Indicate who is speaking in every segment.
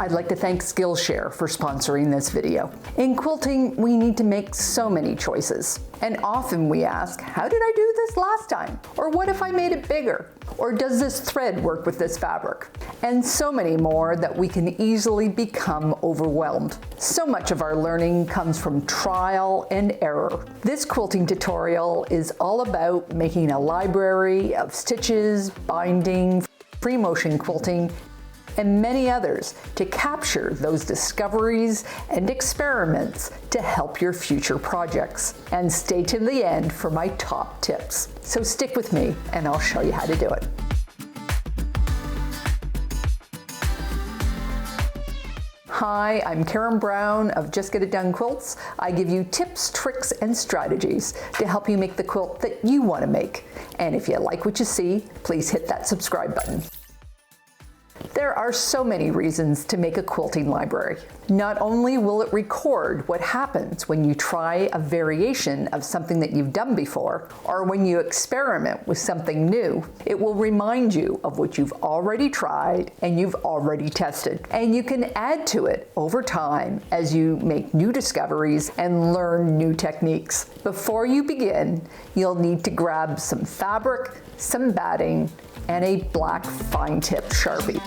Speaker 1: I'd like to thank Skillshare for sponsoring this video. In quilting, we need to make so many choices. And often we ask, how did I do this last time? Or what if I made it bigger? Or does this thread work with this fabric? And so many more that we can easily become overwhelmed. So much of our learning comes from trial and error. This quilting tutorial is all about making a library of stitches, binding, free motion quilting, and many others to capture those discoveries and experiments to help your future projects. And stay to the end for my top tips. So stick with me and I'll show you how to do it. Hi, I'm Karen Brown of Just Get It Done Quilts. I give you tips, tricks, and strategies to help you make the quilt that you want to make. And if you like what you see, please hit that subscribe button. There are so many reasons to make a quilting library. Not only will it record what happens when you try a variation of something that you've done before, or when you experiment with something new, it will remind you of what you've already tried and you've already tested. And you can add to it over time as you make new discoveries and learn new techniques. Before you begin, you'll need to grab some fabric, some batting, and a black fine tip Sharpie.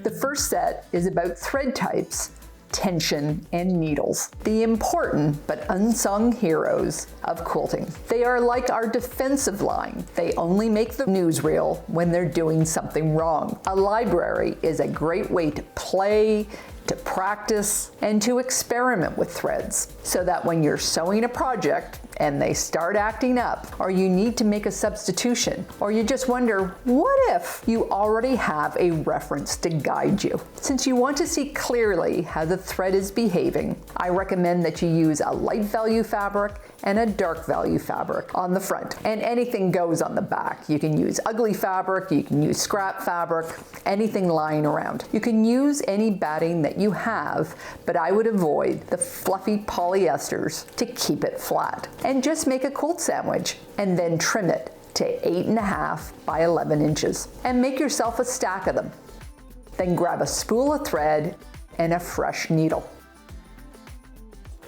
Speaker 1: The first set is about thread types, tension, and needles, the important but unsung heroes of quilting. They are like our defensive line. They only make the newsreel when they're doing something wrong. A library is a great way to play, to practice, and to experiment with threads, so that when you're sewing a project and they start acting up, or you need to make a substitution, or you just wonder, what if, you already have a reference to guide you. Since you want to see clearly how the thread is behaving, I recommend that you use a light value fabric and a dark value fabric on the front. And anything goes on the back. You can use ugly fabric, you can use scrap fabric, anything lying around. You can use any batting that you have, but I would avoid the fluffy polyesters to keep it flat. And just make a quilt sandwich and then trim it to 8.5 by 11 inches and make yourself a stack of them. Then grab a spool of thread and a fresh needle.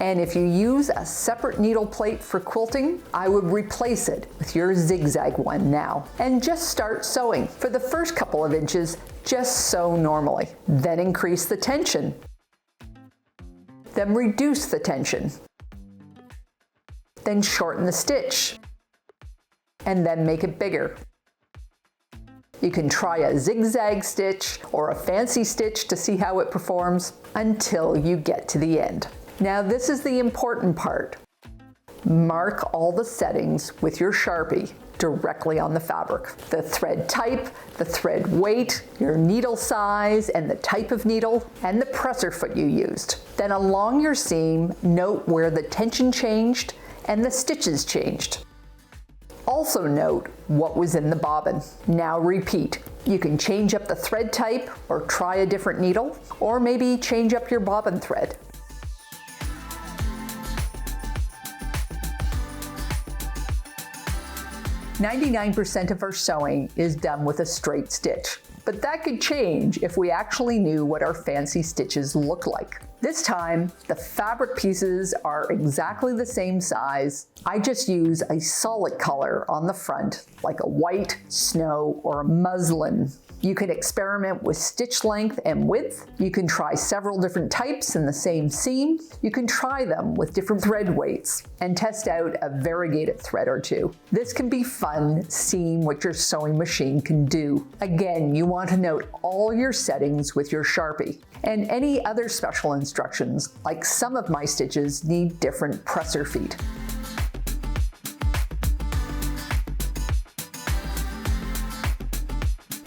Speaker 1: And if you use a separate needle plate for quilting, I would replace it with your zigzag one now and just start sewing. For the first couple of inches, just sew normally. Then increase the tension. Then reduce the tension. Then shorten the stitch. And then make it bigger. You can try a zigzag stitch or a fancy stitch to see how it performs until you get to the end. Now this is the important part. Mark all the settings with your Sharpie directly on the fabric. The thread type, the thread weight, your needle size and the type of needle, and the presser foot you used. Then along your seam, note where the tension changed and the stitches changed. Also note what was in the bobbin. Now repeat. You can change up the thread type or try a different needle, or maybe change up your bobbin thread. "99% of our sewing is done with a straight stitch, but that could change if we actually knew what our fancy stitches look like. This time, the fabric pieces are exactly the same size. I just use a solid color on the front, like a white, snow, or a muslin. You can experiment with stitch length and width. You can try several different types in the same seam. You can try them with different thread weights and test out a variegated thread or two. This can be fun seeing what your sewing machine can do. Again, you want to note all your settings with your Sharpie and any other special instructions, like some of my stitches need different presser feet.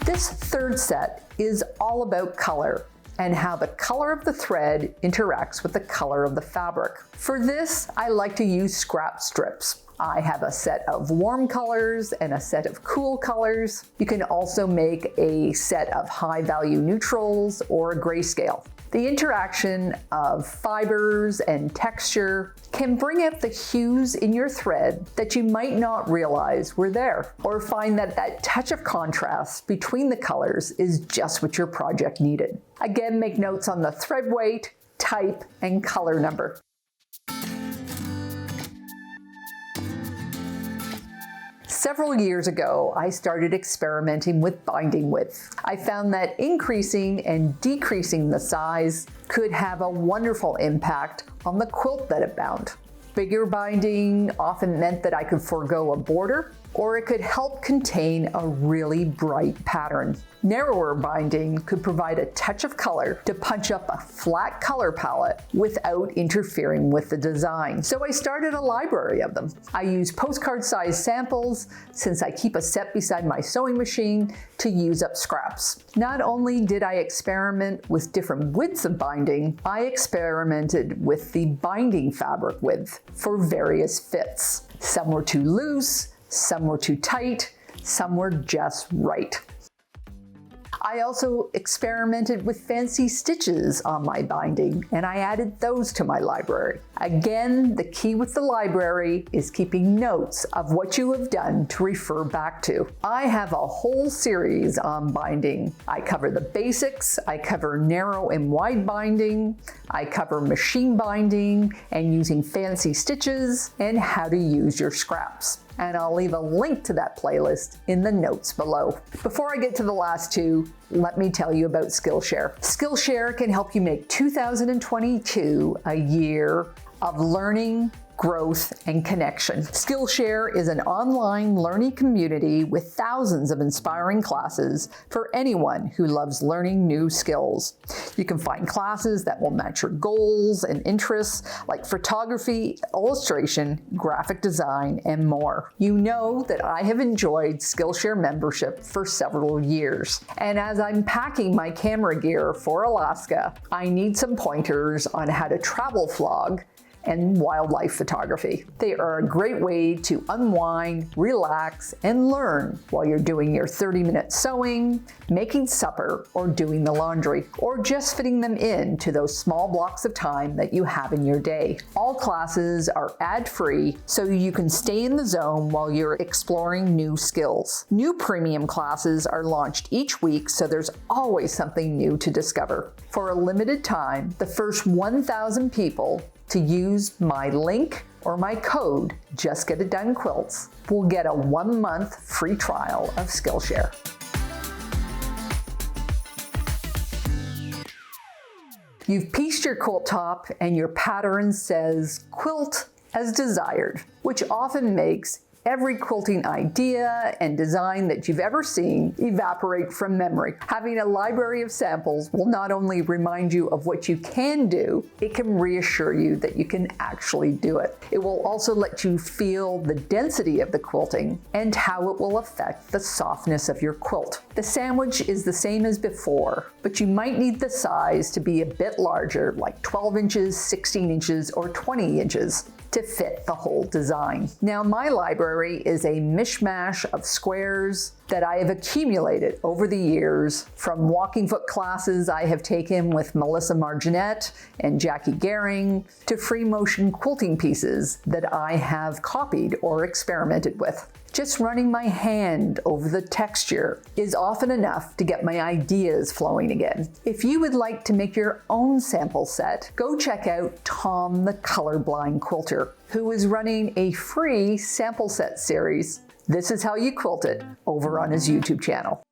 Speaker 1: This third set is all about color and how the color of the thread interacts with the color of the fabric. For this, I like to use scrap strips. I have a set of warm colors and a set of cool colors. You can also make a set of high value neutrals or a grayscale. The interaction of fibers and texture can bring out the hues in your thread that you might not realize were there, or find that that touch of contrast between the colors is just what your project needed. Again, make notes on the thread weight, type, and color number. Several years ago, I started experimenting with binding width. I found that increasing and decreasing the size could have a wonderful impact on the quilt that it bound. Bigger binding often meant that I could forego a border, or it could help contain a really bright pattern. Narrower binding could provide a touch of color to punch up a flat color palette without interfering with the design. So I started a library of them. I use postcard-sized samples since I keep a set beside my sewing machine to use up scraps. Not only did I experiment with different widths of binding, I experimented with the binding fabric width for various fits. Some were too loose, some were too tight, some were just right. I also experimented with fancy stitches on my binding, and I added those to my library. Again, the key with the library is keeping notes of what you have done to refer back to. I have a whole series on binding. I cover the basics, I cover narrow and wide binding, I cover machine binding and using fancy stitches, and how to use your scraps. And I'll leave a link to that playlist in the notes below. Before I get to the last two, let me tell you about Skillshare. Skillshare can help you make 2022 a year of learning, growth, and connection. Skillshare is an online learning community with thousands of inspiring classes for anyone who loves learning new skills. You can find classes that will match your goals and interests, like photography, illustration, graphic design, and more. You know that I have enjoyed Skillshare membership for several years. And as I'm packing my camera gear for Alaska, I need some pointers on how to travel vlog and wildlife photography. They are a great way to unwind, relax, and learn while you're doing your 30-minute sewing, making supper, or doing the laundry, or just fitting them into those small blocks of time that you have in your day. All classes are ad-free, so you can stay in the zone while you're exploring new skills. New premium classes are launched each week, so there's always something new to discover. For a limited time, the first 1,000 people to use my link or my code, Just Get It Done Quilts, will get a 1-month free trial of Skillshare. You've pieced your quilt top and your pattern says quilt as desired, which often makes every quilting idea and design that you've ever seen evaporate from memory. Having a library of samples will not only remind you of what you can do, it can reassure you that you can actually do it. It will also let you feel the density of the quilting and how it will affect the softness of your quilt. The sandwich is the same as before, but you might need the size to be a bit larger, like 12 inches, 16 inches, or 20 inches. To fit the whole design. Now, my library is a mishmash of squares that I have accumulated over the years from walking foot classes I have taken with Melissa Marginette and Jackie Gehring to free motion quilting pieces that I have copied or experimented with. Just running my hand over the texture is often enough to get my ideas flowing again. If you would like to make your own sample set, go check out Tom the Colorblind Quilter, who is running a free sample set series, This Is How You Quilt It, over on his YouTube channel.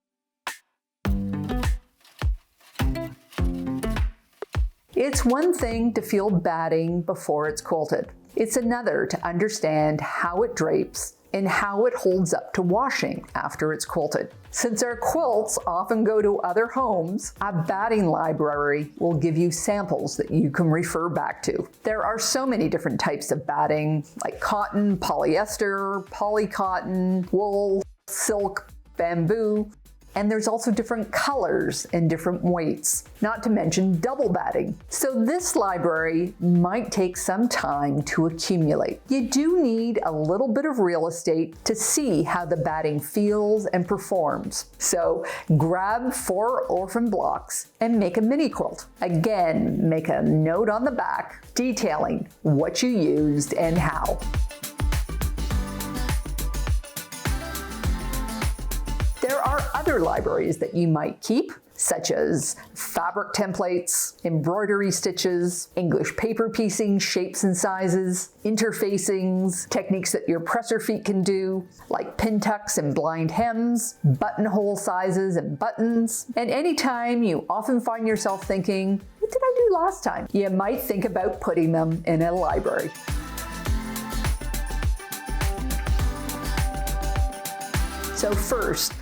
Speaker 1: It's one thing to feel batting before it's quilted. It's another to understand how it drapes and how it holds up to washing after it's quilted. Since our quilts often go to other homes, a batting library will give you samples that you can refer back to. There are so many different types of batting, like cotton, polyester, polycotton, wool, silk, bamboo. And there's also different colors and different weights, not to mention double batting. So this library might take some time to accumulate. You do need a little bit of real estate to see how the batting feels and performs. So grab 4 orphan blocks and make a mini quilt. Again, make a note on the back detailing what you used and how. There are other libraries that you might keep, such as fabric templates, embroidery stitches, English paper piecing shapes and sizes, interfacings, techniques that your presser feet can do, like pin tucks and blind hems, buttonhole sizes and buttons. And anytime you often find yourself thinking, what did I do last time? You might think about putting them in a library. So first,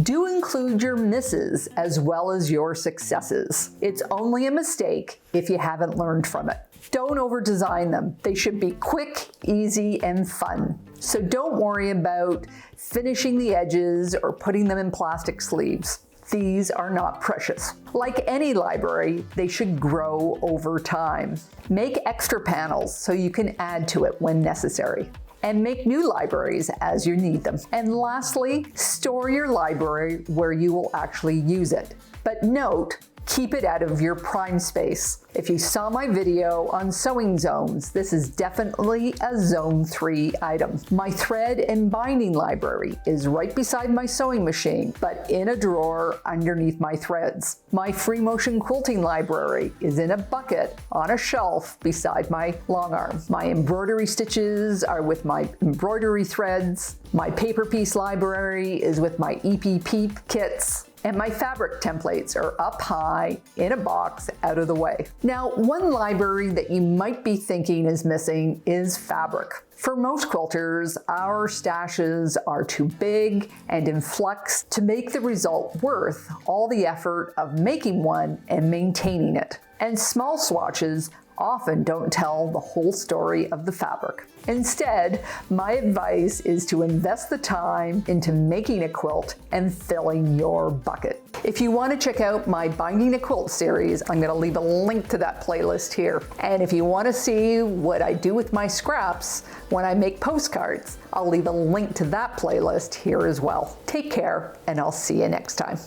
Speaker 1: do include your misses as well as your successes. It's only a mistake if you haven't learned from it. Don't over-design them. They should be quick, easy, and fun. So don't worry about finishing the edges or putting them in plastic sleeves. These are not precious. Like any library, they should grow over time. Make extra panels so you can add to it when necessary. And make new libraries as you need them. And lastly, store your library where you will actually use it. But note, keep it out of your prime space. If you saw my video on sewing zones, this is definitely a Zone 3 item. My thread and binding library is right beside my sewing machine, but in a drawer underneath my threads. My free motion quilting library is in a bucket on a shelf beside my long arm. My embroidery stitches are with my embroidery threads. My paper piece library is with my EPP kits. And my fabric templates are up high in a box out of the way. Now, one library that you might be thinking is missing is fabric. For most quilters, our stashes are too big and in flux to make the result worth all the effort of making one and maintaining it. And small swatches often don't tell the whole story of the fabric. Instead, my advice is to invest the time into making a quilt and filling your bucket. If you want to check out my Binding a Quilt series, I'm going to leave a link to that playlist here. And if you want to see what I do with my scraps when I make postcards, I'll leave a link to that playlist here as well. Take care, and I'll see you next time.